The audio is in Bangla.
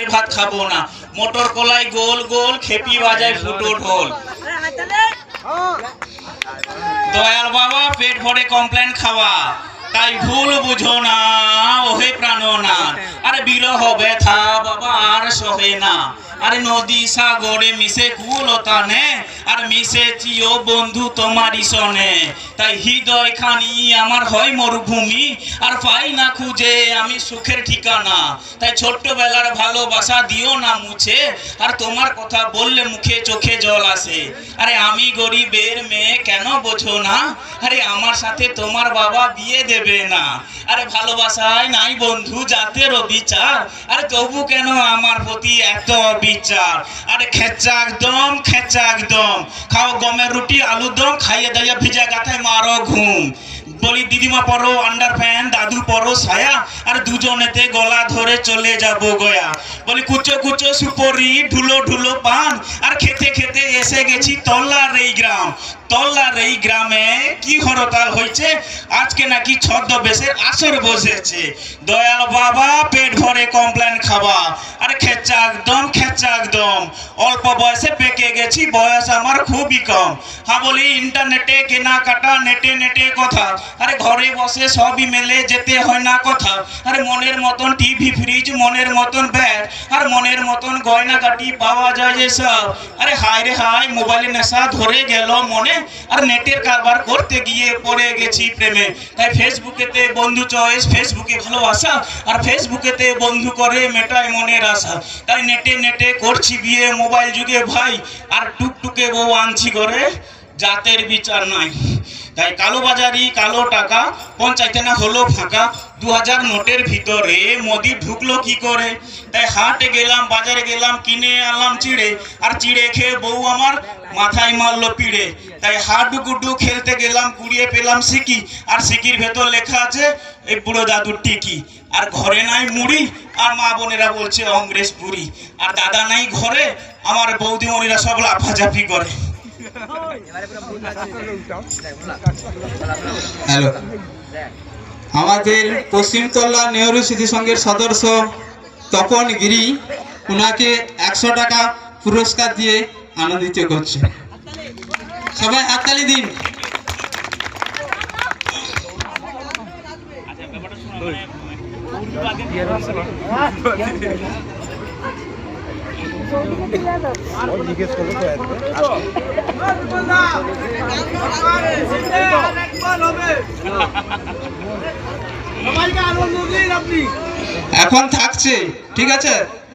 মায়ের ভাত খাবো না। মোটর কলাই গোল গোল খেপি বাজায় ফুটো ঢোল। দয়াল বাবা পেট ভরে কমপ্লেন খাওয়া, তাই ভুল বুঝো না ওহে প্রাণনাথ। আরে বিরহ ব্যথা বাবা আর সহে না। আরে নদী সাগরে মিশে কুলতানে, আর মিশেছি ও বন্ধু তোমারই সনে। তাই হৃদয় খানি আমার হয় মরুভূমি, আর পাই না খুঁজে আমি সুখের ঠিকানা। তাই ছোট্টবেলার ভালোবাসা দিও না মুছে, আর তোমার কথা বললে মুখে চোখে জল আসে। আরে আমি গরিবের মেয়ে কেন বোঝো না, আরে আমার সাথে তোমার বাবা বিয়ে দেবে না। আরে ভালোবাসায় নাই বন্ধু জাতেরও বিচার, আরে তবু কেন আমার প্রতি এত বিচার। আরে খেচ্চা একদম খেচ্চা একদম, খাও গমের রুটি আলু দম, খাইয়ে দাইয়া ভিজা গাথায় মারো ঘুম। বলি দিদিমা পরো আন্ডার প্যান্ট, দাদু পরো সায়া, আর দুজনেতে গলা ধরে চলে যাব গয়া। বলি কুচো কুচো সুপরি ঢুলো ঢুলো পান, আর খেতে খেতে এসে গেছি তল্লার এই গ্রাম। তল্লার এই গ্রামে কি হরতাল হয়েছে, আজকে নাকি ছদ্মবেশের আসর বসেছে। দয়াল বাবা পেট ভরে কমপ্লেন খাওয়া, আরে খেচ্চা একদম খেচ্চা একদম। অল্প বয়সে পেকে গেছি, বয়স আমার খুবই কম। হ্যাঁ বলি ইন্টারনেটে কেনাকাটা নেটে নেটে কথা, আরে ঘরে বসে সবই মেলে যেতে হয় না কথা। আরে মনের মতন টিভি ফ্রিজ, মনের মতন ব্যাট, আর মনের মতন গয়নাগাটি পাওয়া যায় যে সব। আরে হায় রে হায় মোবাইলে নেশা ধরে গেল মনে, আর নেটের কারবার করতে গিয়ে পড়ে গেছি প্রেমে। তাই ফেসবুকেতে বন্ধু চয়েস, ফেসবুকে ভালোবাসা, আর ফেসবুকেতে বন্ধু করে মেটায় মনের আশা। তাই নেটে নেটে করছি বিয়ে মোবাইল যুগে ভাই, আর টুকটুকে বউ আনছি করে জাতের বিচার নাই। তাই কালোবাজারি কালো টাকা পঞ্চায়েতে না হলো ফাঁকা। 2000 নোটের ভিতরে মোদি ঢুকলো কি করে। তাই হাটে গেলাম বাজারে গেলাম কিনে আনলাম চিড়ে, আর চিড়ে খেয়ে বউ আমার মাথায় মারলো পিড়ে। তাই হাডু গুডু খেলতে গেলাম কুড়িয়ে পেলাম সিকি, আর সিকির ভেতর লেখা আছে এই বুড়ো দাদুর টিকি। আর ঘরে নাই মুড়ি, আর মা বোনেরা বলছে অংরেজ পুরি। আর দাদা নাই ঘরে, আমার বৌদিমণিরা সব লাফাঝাফি করে। হ্যালো, আমাদের পশ্চিমতলা নেহরু স্মৃতি সংঘের সদস্য তপন গিরি ওনাকে 100 টাকা পুরস্কার দিয়ে আনন্দিত করছে। সবাই হাততালি দিন। এখন থাকছে, ঠিক আছে।